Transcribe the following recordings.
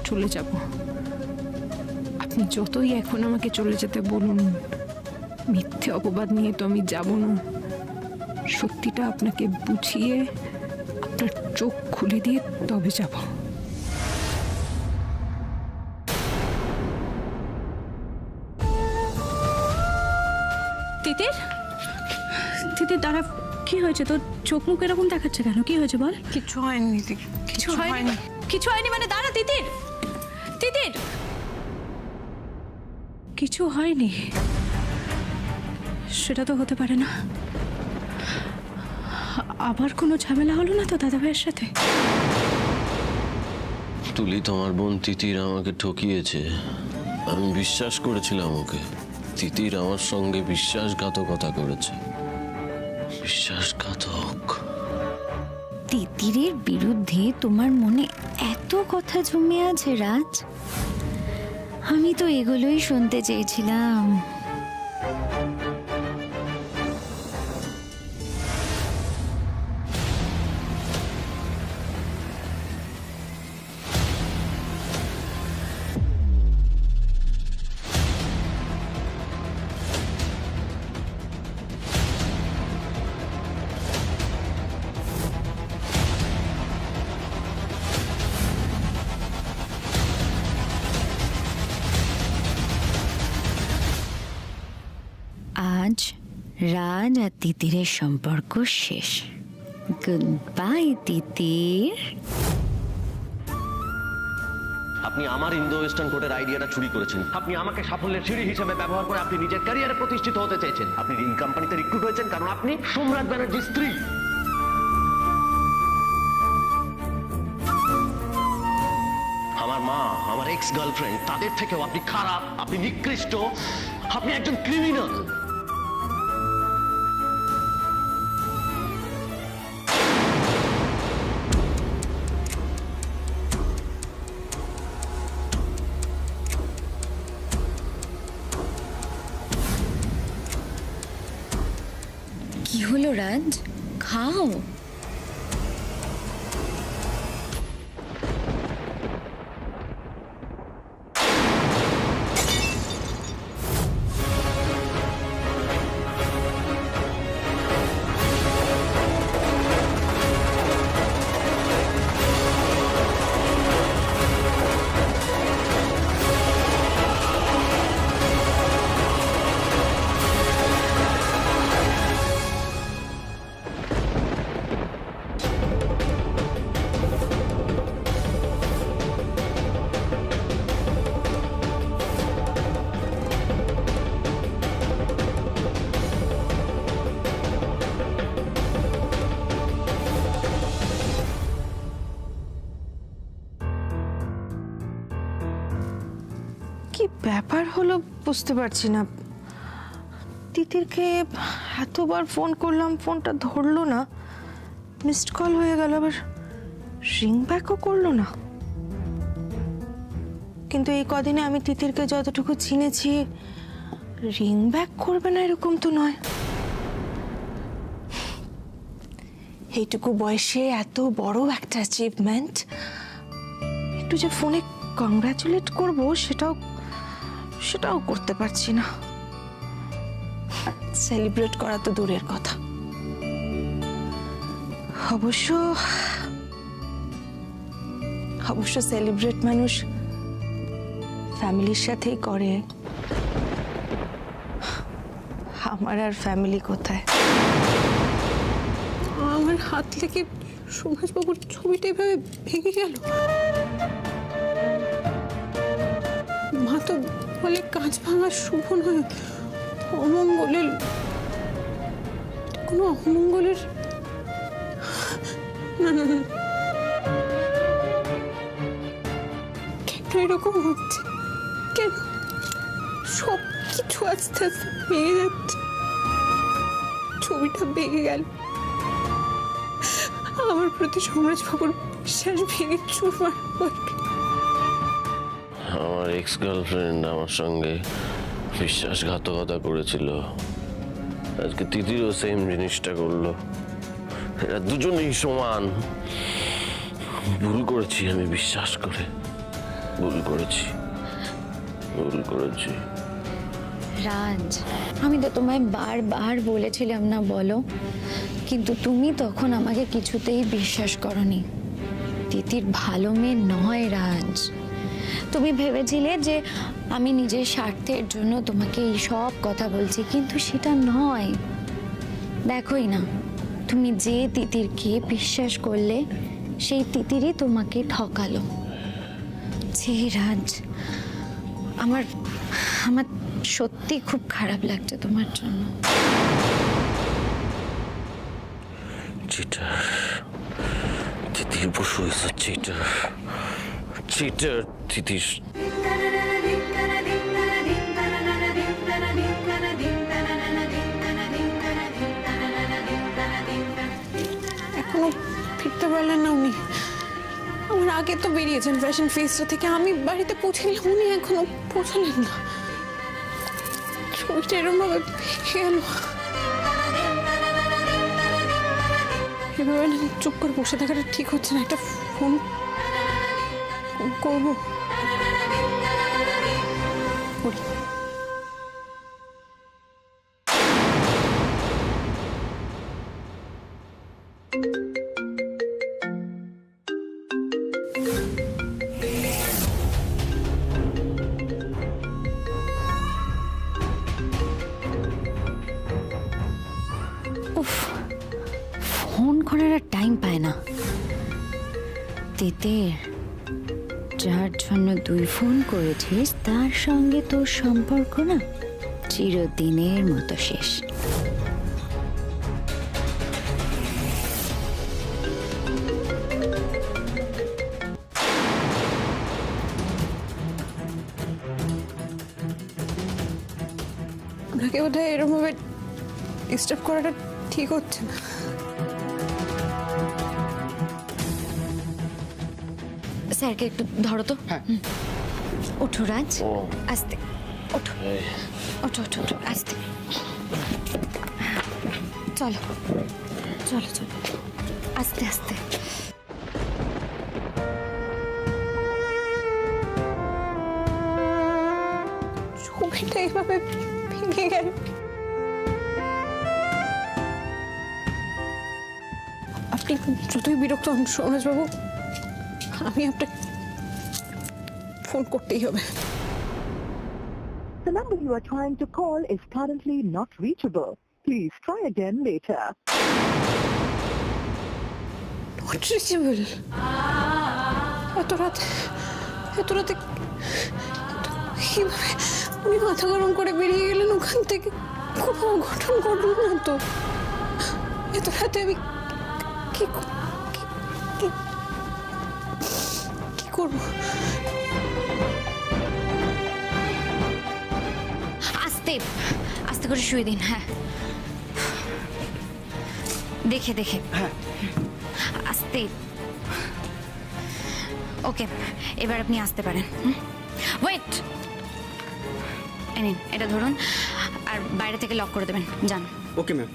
চলে যাব। আপনি যতই এখন আমাকে চলে যেতে বলুন, মিথ্যে অপবাদ নিয়ে তো আমি যাব না। সত্যিটা আপনাকে বুঝিয়ে আপনার চোখ খুলে দিয়ে তবে যাব। তিতির, তিতির দাঁড়া, কি হয়েছে তোর? চোখ মুখ এরকম দেখাচ্ছে কেন? কি হয়েছে বল? কিছু হয়নি, কিছু হয়নি? কিছু হয়নি মানে দাঁড়া তিতির, তিতির কিছু হয়নি? সেটা তো হতে পারে না। আবার কোনো ঝামেলা হলো না তো দাদা ভাইয়ের সাথে? তুলি, তোমার বোন তিতির আমাকে ঠকিয়েছে। আমি বিশ্বাস করেছিলাম ওকে। তিতির আমার সঙ্গে বিশ্বাসঘাতকতা করেছে। বিশ্বাসঘাতক। তিতিরের বিরুদ্ধে তোমার মনে এত কথা জমে আছে রাজ? আমি তো এগুলোই শুনতে চেয়েছিলাম। আজ রাজ আর তিতিরের সম্পর্ক শেষ। গুড বাই তিতির। আপনি আমার ইন্দো ওয়েস্টার্ন কোর্টের আইডিয়াটা চুরি করেছেন। আপনি আমাকে সাফল্যের সিঁড়ি হিসেবে ব্যবহার করে আপনি নিজের ক্যারিয়ারে প্রতিষ্ঠিত হতে চেয়েছেন। আপনি রিং কোম্পানিতে রিক্রুট হয়েছেন কারণ আপনি সম্রাট ব্যানার্জির স্ত্রী। আমার মা, আমার এক্স গার্লফ্রেন্ড, তাদের থেকেও আপনি খারাপ, আপনি নিকৃষ্ট, আপনি একজন ক্রিমিনাল। কি হলো রাজ? খাও। কি ব্যাপার হলো বুঝতে পারছি না। তিতিরকে এতবার ফোন করলাম, ফোনটা ধরলো না। মিসড কল হয়ে গেল, আবার রিং ব্যাকও করলো না। কিন্তু এই কদিনে আমি তিতিরকে যতটুকু চিনেছি, রিং ব্যাক করবে না এরকম তো নয়। এইটুকু বয়সে এত বড় একটা অ্যাচিভমেন্ট, একটু যে ফোনে কংগ্রাচুলেট করবো সেটাও করতে পারছি না। সেলিব্রেট করা তো দূরের কথা। অবশ্য সেলিব্রেট মানুষ ফ্যামিলির সাথেই করে। আমার আর ফ্যামিলি কোথায়? আমার হাত থেকে সুভাষবাবুর ছবিটা এভাবে ভেঙে গেল। মা তো বলে কাঁচ ভাঙা শুভ নয়, অমঙ্গলের। কোনো অমঙ্গলের না না না, কেন এরকম হচ্ছে? কেন সব কিছু আস্তে আস্তে ভেঙে যাচ্ছে? ছবিটা ভেঙে গেল, আমার প্রতি সমাজবাবুর বিশ্বাস ভেঙে চুরমার করবে। আমার এক্স গার্লফ্রেন্ড আমার সঙ্গে বিশ্বাসঘাতকতা করেছিল, আজকে তিতিরও সেম জিনিসটা করলো। এরা দুজনেই সমান। ভুল করেছি আমি বিশ্বাস করে। ভুল করেছি। রাজ, আমি তো তোমায় বারবার বলেছিলাম না বলো, কিন্তু তুমি তখন আমাকে কিছুতেই বিশ্বাস করনি। তিতির ভালো মেয়ে নয় রাজ। তুমি ভেবেছিলে যে আমি নিজের স্বার্থের জন্য তোমাকে এই সব কথা বলছি, কিন্তু সেটা নয়। দেখোই না, তুমি যে তিতিরকে বিশ্বাস করলে সেই তিতিরই তোমাকে ঠকালো। ছি রাজ, আমার আমার সত্যি খুব খারাপ লাগছে তোমার জন্য। Cheater, Titir Basu is a cheater. Cheater Titir. এখনো ফিরতে পারলেন না উনি। আমার আগে তো বেরিয়েছেন ফ্যাশন ফেস্টটা থেকে, আমি বাড়িতে পৌঁছে গেলাম, উনি এখনো পৌঁছালেন না। ছবিটা এরকম ভাবে ভেঙে গেল। এভাবে না চুপ করে বসে থাকাটা ঠিক হচ্ছে না, একটা ফোন করবো। করি। উফ, ফোন করার আর টাইম পায় না। তিতির, যার জন্য তুই ফোন করেছিস তার সঙ্গে তোর সম্পর্ক না চিরদিনের মতো শেষ। ওনাকে বোধহয় এরকম ভাবে ডিস্টার্ব করাটা ঠিক হচ্ছে না। স্যারকে একটু ধরো তো। ওঠো রাজ, আস্তে ওঠো, ওঠো ওঠো ওঠো, আস্তে। চলো চলো চলো, আস্তে আস্তে। ছবিটা এইভাবে ভেঙে গেল। আপনি যতই বিরক্ত হন সৌরজবাবু, আমি আপনাকে ফোন করতেই হবে। The number you are trying to call is currently not reachable. Please try again later. Not reachable? এত রাতে কিভাবে উনি মাথা গরম করে বেরিয়ে গেলেন ওখান থেকে? কোনো অঘটন ঘটল না তো? এত রাতে আমি কি করবো? আস্তে আস্তে করে শুয়ে দিন। হ্যাঁ, দেখে দেখে, আস্তে। ওকে, এবার আপনি আসতে পারেন। ওয়েট, নিন এটা ধরুন, আর বাইরে থেকে লক করে দেবেন। যান। Okay ma'am.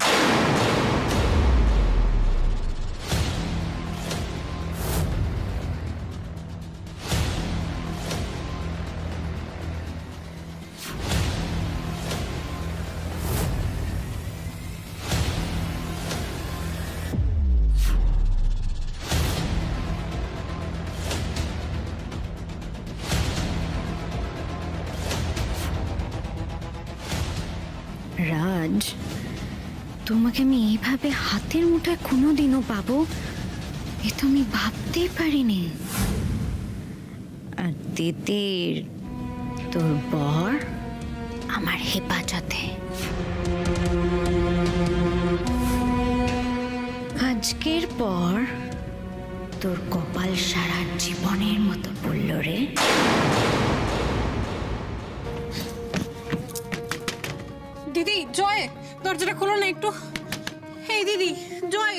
রাজ, তোমাকে আমি এইভাবে হাতের মুঠোয় কোনোদিনও পাবো এ তো আমি ভাবতেই পারিনি। আর তিতির, তোর বর আমার হেফাজতে। আজকের পর তোর কপাল সারা জীবনের মতো পড়ল রে। দিদি, জয়, দরজাটা খোলো না একটু। এই দিদি, জয়,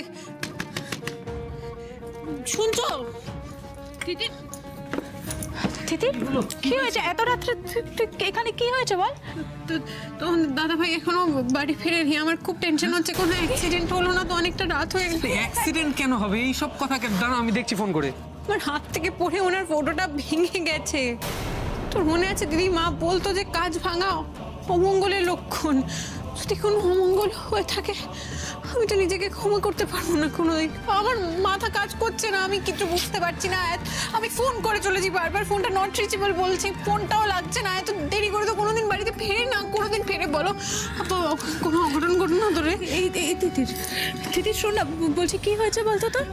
শুনছো? দিদি, কি হয়েছে এত রাত্রে? এখানে কি হয়েছে বল? তো দাদা ভাই এখনো বাড়ি ফিরেনি। আমার খুব টেনশন হচ্ছে, কোনো অ্যাক্সিডেন্ট হলো না তো? অনেকটা রাত হয়ে গেছে। অ্যাক্সিডেন্ট কেন হবে? এই সব কথা দাঁড়া, আমি দেখছি ফোন করে। আমার হাত থেকে পড়ে ওনার ফটোটা ভেঙে গেছে। তোর মনে আছে দিদি, মা বলতো যে কাজ ভাঙা অমঙ্গলের লক্ষণ। যদি কোনো অমঙ্গল হয়ে থাকে আমি তো নিজেকে ক্ষমা করতে পারবো না কোনোদিন। আমার মাথা কাজ করছে না, আমি কিছু বুঝতে পারছি না। আমি ফোন করে চলেছি বারবার, ফোনটা নট রিচেবল বলছি, ফোনটাও লাগছে না। এত দেরি করে তো কোনোদিন বাড়িতে ফেরে না, কোনোদিন ফেরে বলো তো কোনো অঘটন ঘটনা ধরে। এই তিতির শোন না, বলছি কি হয়েছে বলতো তোর?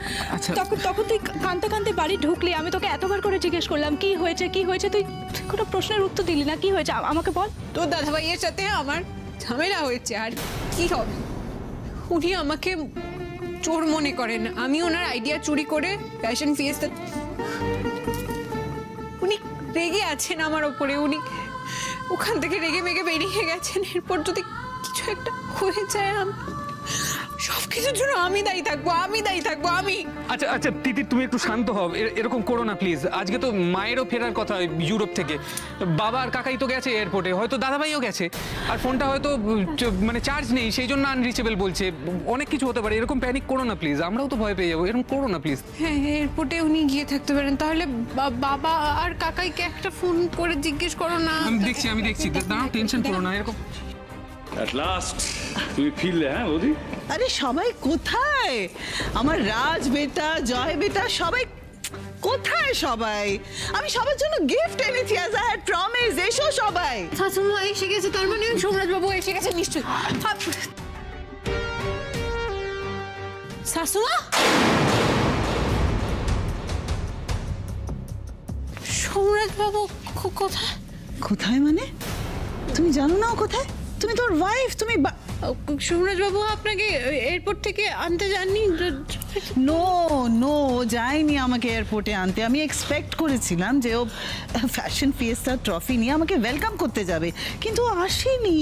তখন তুই কাঁদতে কাঁদতে বাড়ি ঢুকলি, আমি তোকে এতবার করে জিজ্ঞেস করলাম কি হয়েছে কি হয়েছে, তুই কোনো প্রশ্নের উত্তর দিলি না। কি হয়েছে আমাকে বল। তোর দাদাভাইয়ের সাথে আমার ঝামেলা হয়েছে, আর কি হবে। উনি আমাকে চোর মনে করেন, আমি ওনার আইডিয়া চুরি করে ফ্যাশন ফিয়েস্তা। উনি রেগে আছেন আমার ওপরে, উনি ওখান থেকে রেগে মেগে বেরিয়ে গেছেন। এরপর যদি কিছু একটা হয়ে যায় সব কিছুর জন্য আমি দায়ী থাকবো, আমি। আচ্ছা আচ্ছা তিতির, তুমি একটু শান্ত হও, এরকম করো না প্লিজ। আজকে তো মায়েরও ফেরার কথা ইউরোপ থেকে, বাবা আর কাকাই তো গেছে এয়ারপোর্টে, হয়তো দাদাভাইও গেছে, আর ফোনটা হয়তো মানে চার্জ নেই, সেই জন্য আনরিচেবল বলছে। অনেক কিছু হতে পারে, এরকম প্যানিক করো না প্লিজ, আমরাও তো ভয় পেয়ে যাবো, এরকম করো না প্লিজ। হ্যাঁ, এয়ারপোর্টে উনি গিয়ে থাকতে পারেন, তাহলে বাবা আর কাকাইকে একটা ফোন করে জিজ্ঞেস করো না। আমি দেখছি, দাঁড়াও, টেনশন করো না। এরকম At last, তুমি ফিরলে হ্যাঁ বৌদি? আরে সবাই কোথায়? আমার রাজ বেটা, জয় বেটা, সবাই কোথায়? সবাই আমি সবার জন্য গিফট এনেছি, as I had promised. এসো সবাই। শাশুড়ি এসে গেছে, তার মানে সোমরাজ বাবু এসে গেছে নিশ্চয়ই। শাশুমা, সোমরাজ বাবু কোথায়? কোথায় মানে? তুমি জানো না ও কোথায়? তুমি তোর ওয়াইফ, তুমি সোমরাজ বাবু আপনাকে এয়ারপোর্ট থেকে আনতে যাননি? নো নো, যায়নি আমাকে এয়ারপোর্টে আনতে। আমি এক্সপেক্ট করেছিলাম যে ও ফ্যাশন ফিয়েস্টার ট্রফি নিয়ে আমাকে ওয়েলকাম করতে যাবে, কিন্তু ও আসেনি।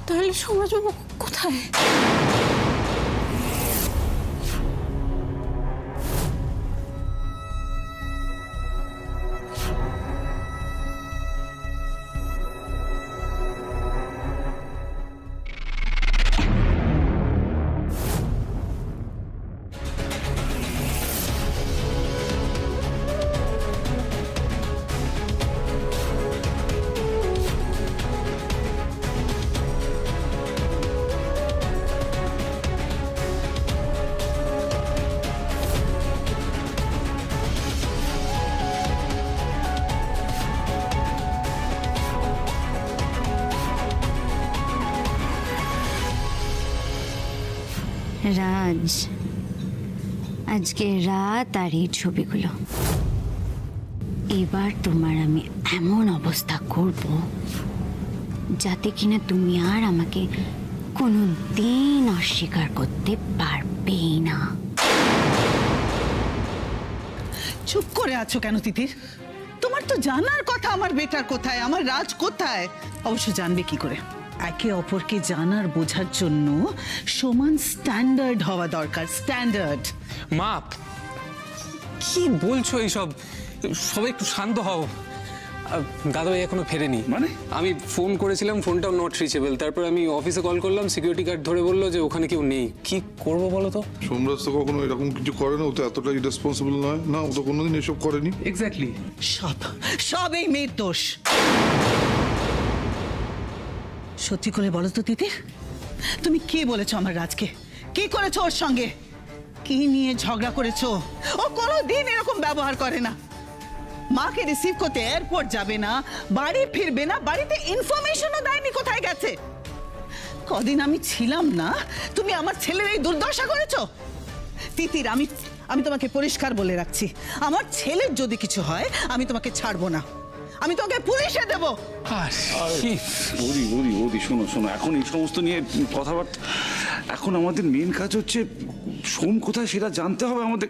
তাহলে সোমরাজ বাবু কোথায়? রাজ, আজকে রাত আর এই ছবিগুলো, এবার তোমার আমি এমন অবস্থা করব যাতে কিনা তুমি আর আমাকে কোনো দিন অস্বীকার করতে পারবেই না। চুপ করে আছো কেন তিতির? তোমার তো জানার কথা আমার বেটার কোথায়, আমার রাজ কোথায়। অবশ্য জানবে কি করে? একে অপরকে জানার বোঝার জন্য সমান স্ট্যান্ডার্ড হওয়া দরকার, স্ট্যান্ডার্ড। মাপ, কি বলছো এইসব? সবাই একটু শান্ত হও। দাদাভাই এখনো ফেরেনি। মানে? আমি ফোন করেছিলাম, ফোনটাও নট রিচেবল। তারপর আমি অফিসে কল করলাম, সিকিউরিটি গার্ড ধরে বললো যে ওখানে কেউ নেই। কি করবো বলো তো? সোমরাজ তো কখনো এরকম কিছু করে না, ও তো এতটা ইরেসপন্সিবল নয় না, ও তো কোনোদিন এসব করেনি। এক্স্যাক্টলি। সব এই মেয়ের দোষ। সত্যি করে বলো তো তিতির, তুমি কি বলেছো আমার রাজকে? কি করেছো ওর সঙ্গে? কি নিয়ে ঝগড়া করেছো? ও কোনোদিন এরকম ব্যবহার করে না। মাকে রিসিভ করতে এয়ারপোর্ট যাবে না, বাড়ি ফিরবে না, বাড়িতে ইনফরমেশনও দেয়নি কোথায় গেছে। কদিন আমি ছিলাম না, তুমি আমার ছেলের এই দুর্দশা করেছো। তিতির, আমি তোমাকে পরিষ্কার বলে রাখছি, আমার ছেলের যদি কিছু হয় আমি তোমাকে ছাড়বো না, আমি তোকে পুলিশে দেবো। বৌদি বৌদি বৌদি, শোনো শোনো, এখন এই সমস্ত নিয়ে কথাবার্তা, এখন আমাদের মেন কাজ হচ্ছে সোম কোথায় সেটা জানতে হবে আমাদের।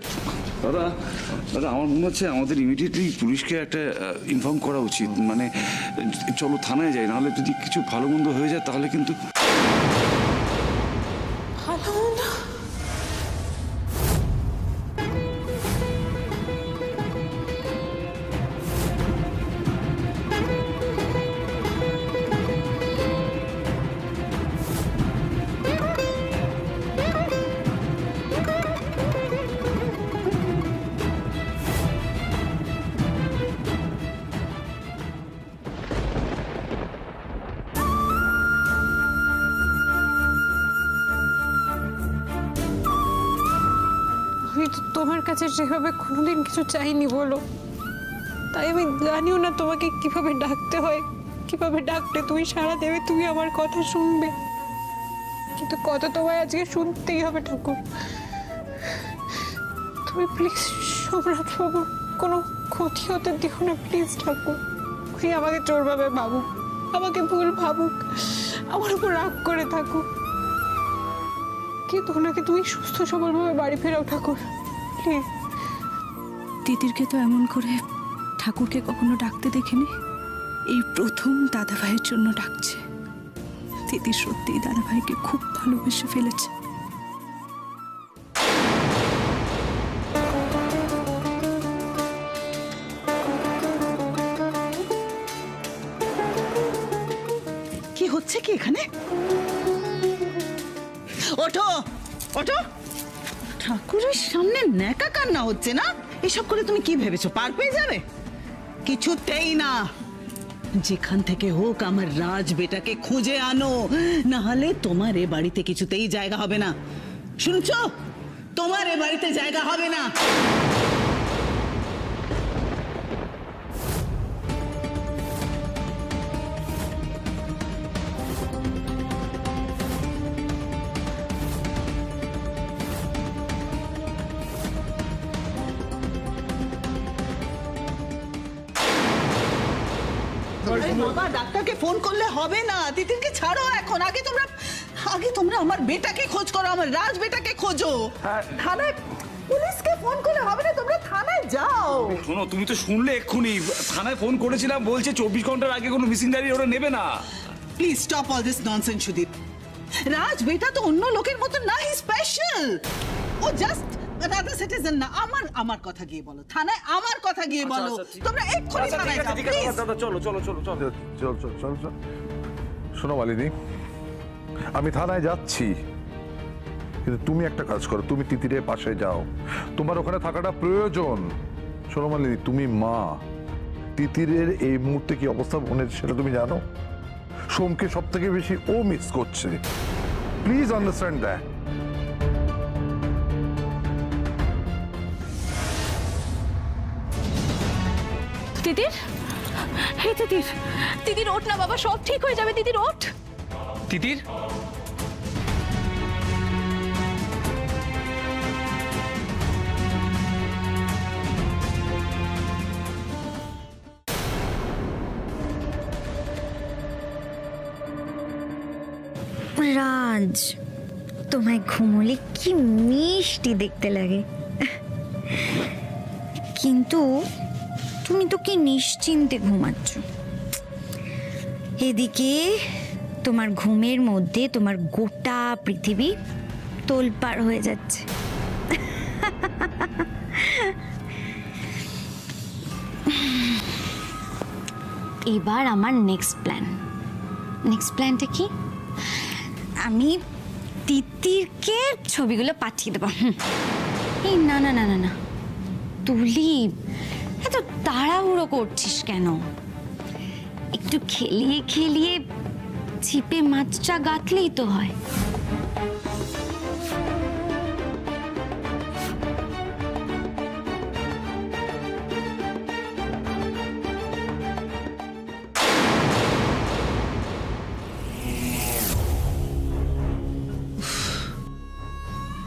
দাদা দাদা, আমার মনে হচ্ছে আমাদের ইমিডিয়েটলি পুলিশকে একটা ইনফর্ম করা উচিত। মানে চলো থানায় যাই, নাহলে যদি কিছু ভালো মন্দ হয়ে যায় তাহলে কিন্তু। তোমার কাছে সেভাবে কোনোদিন কিছু চাইনি বলো, তাই আমি জানিও না তোমাকে কিভাবে ডাকতে হয়, কিভাবে ডাকলে তুমি সাড়া দেবে, তুমি আমার কথা শুনবে। কিন্তু কথা তোমায় আজকে শুনতেই হবে ঠাকুর। তুমি প্লিজ সম্রাট বাবুর কোনো ক্ষতি হতে দিও না প্লিজ ঠাকুর। উনি আমাকে চোর ভাবে ভাবুক, আমাকে ভুল ভাবুক, আমার উপর রাগ করে থাকুক, কিন্তু ওনাকে তুমি সুস্থ সবলভাবে বাড়ি ফেরাও ঠাকুর প্লিজ। তিতিরকে তো এমন করে ঠাকুরকে কখনো ডাকতে দেখিনি, এই প্রথম দাদাভাইয়ের জন্য ডাকছে। তিতির সত্যিই দাদাভাইকে খুব ভালোবেসে ফেলেছে। কি হচ্ছে কি এখানে? ওঠো ওঠো, ঠাকুরের সামনে ন্যাকা কান্না হচ্ছে না? এসব করে তুমি কি ভেবেছো পার পেয়ে যাবে? কিছুতেই না, যেখান থেকে হোক আমার রাজ বেটাকে খুঁজে আনো, না হলে তোমার এ বাড়িতে কিছুতেই জায়গা হবে না। শুনছো? তোমার এ বাড়িতে জায়গা হবে না। আরে বাবা, ডাক্তারকে ফোন করলে হবে না, তিতিরকে ছাড়ো এখন। আগে তোমরা আমার বেটাকে খোঁজ করো, আমার রাজ বেটাকে খোঁজো। থানায় পুলিশকে ফোন করলে হবে না, তোমরা থানায় যাও। শোনো, তুমি তো শুনলে এক্ষুনি থানায় ফোন করেছিলাম, বলছে 24 ঘন্টার আগে কোনো মিসিং ডায়েরি ওরা নেবে না। Please stop all this nonsense Sudip. Raj বেটা তো অন্য লোকের মতো না, হি স্পেশাল। ও জাস্ট another citizen না। আমার কথা গিয়ে বলো থানায়, আমার কথা গিয়ে বলো। তোমরা এক্ষুনি থানায় যাও প্লিজ। চলো চলো চলো চলো চল শোনো মালিনী, আমি থানায় যাচ্ছি, কিন্তু তুমি একটা কাজ করো, তুমি তিতিরের পাশে যাও, তোমার ওখানে থাকাটা প্রয়োজন। শোনো মালিনী, তুমি মা, তিতিরের এই মুহূর্তে কি অবস্থা মনে সেটা তুমি জানো। সোমকে সব থেকে বেশি ও মিস করছে, প্লিজ আন্ডারস্ট্যান্ড দ্যাট। তিতির, হে তিতির, তিতির ওঠ না বাবা, সব ঠিক হয়ে যাবে। তিতির ওঠ। তিতির, রাজ, তোমায় ঘুমোলে কি মিষ্টি দেখতে লাগে, কিন্তু তুমি তো কি নিশ্চিন্তে ঘুমাচ্ছ। এদিকে তোমার ঘুমের মধ্যে তোমার গোটা পৃথিবী তোলপাড় হয়ে যাচ্ছে। এবার আমার নেক্সট প্ল্যানটা কি? আমি তিতিরকে ছবিগুলো পাঠিয়ে দেবো। এই না না না না না, তুলি এত তাড়াহুড়ো করছিস কেন? একটু খেলিয়ে খেলিয়ে ছিপে মাছটা গাঁথলেই তো হয়।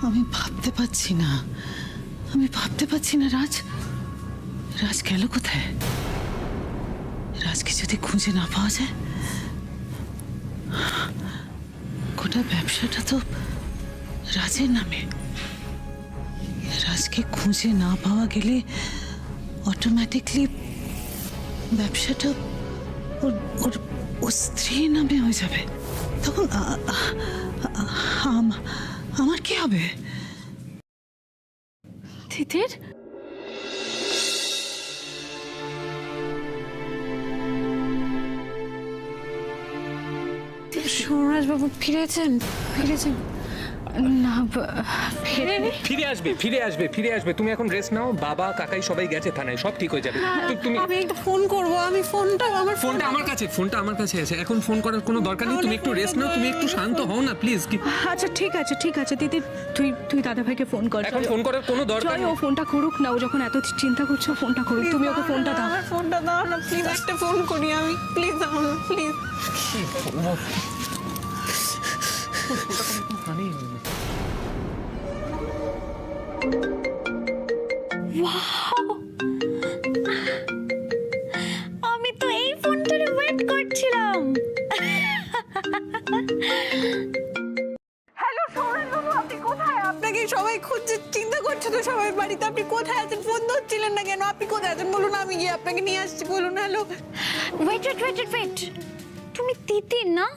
আমি ভাবতে পারছি না রাজ গেল কোথায়? রাজকে যদি খুঁজে না পাওয়া যায়, গোটা ব্যবসাটা তো রাজের নামে। রাজকে খুঁজে না পাওয়া গেলে অটোমেটিকলি ব্যবসাটা ওর স্ত্রীর নামে হয়ে যাবে। তখন আমার কি হবে? তিতির, সোমরাজ বাবু ফিরেছেন? না ফিরে আসবে তুমি এখন রেস্ট নাও, বাবা কাকাই সবাই গেছে থানায়, সব ঠিক হয়ে যাবে। তুমি আমি একটু ফোন করবো, আমি ফোনটা ফোনটা আমার কাছে আছে, এখন ফোন করার কোনো দরকার নেই, তুমি একটু রেস্ট নাও, তুমি একটু শান্ত হও না প্লিজ। আচ্ছা ঠিক আছে দিদি, তুই দাদাভাইকে ফোন কর। এখন ফোন করার কোনো দরকার ও ফোনটা করুক না, ও যখন এত চিন্তা করছো ফোনটা করুক, তুমি ওকে ফোনটা দাও। আমার ফোনটা দাও না প্লিজ, একটা ফোন করি আমি, প্লিজ দাও না প্লিজ। আমি তো এই ফোনটার ওয়েট করছিলাম। হ্যালো সৌমেন বাবু, আপনি কোথায়? আপনাকে সবাই খুঁজছে, চিন্তা করছে তো সবাই বাড়িতে। আপনি কোথায় আছেন? ফোন ধরছিলেন না কেন? আপনি কোথায় আছেন বলুন, আমি গিয়ে আপনাকে নিয়ে আসছি। বলুন। হ্যালো। ওয়েট, তুমি তিতির না?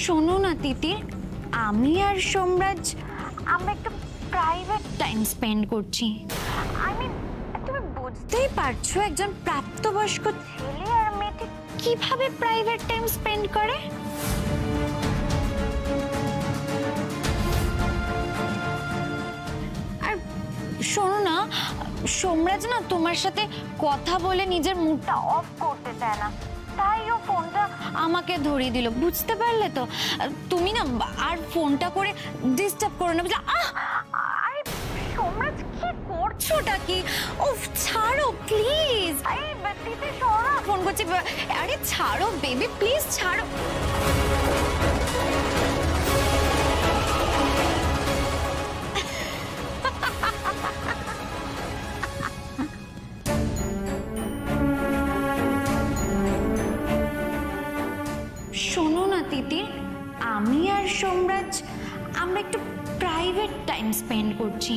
শোনো না তিতির, আমি আর সোমরাজ আমরা একটু প্রাইভেট টাইম স্পেন্ড করছি। তুমি বুঝতেই পারছো একজন প্রাপ্তবয়স্ক ছেলে আর মেয়েটি কিভাবে প্রাইভেট টাইম স্পেন্ড করে। আর শোনো না, সোমরাজ না তোমার সাথে কথা বলে নিজের মুডটা অফ করতে চায় না, তাই ও ফোনটা আমাকে ধরিয়ে দিল, বুঝতে পারলে তো? তুমি না আর ফোনটা করে ডিস্টার্ব করো না, বুঝলে? আরে সোমরাজ কি করছোটা কি? উফ ছাড়ো প্লিজ। আরে বাতিতে সরা ফোন করছি। আরে ছাড়ো বেবি, প্লিজ ছাড়ো। শোনো না তিতির, আমি আর সোমরাজ আমরা একটু প্রাইভেট টাইম স্পেন্ড করছি।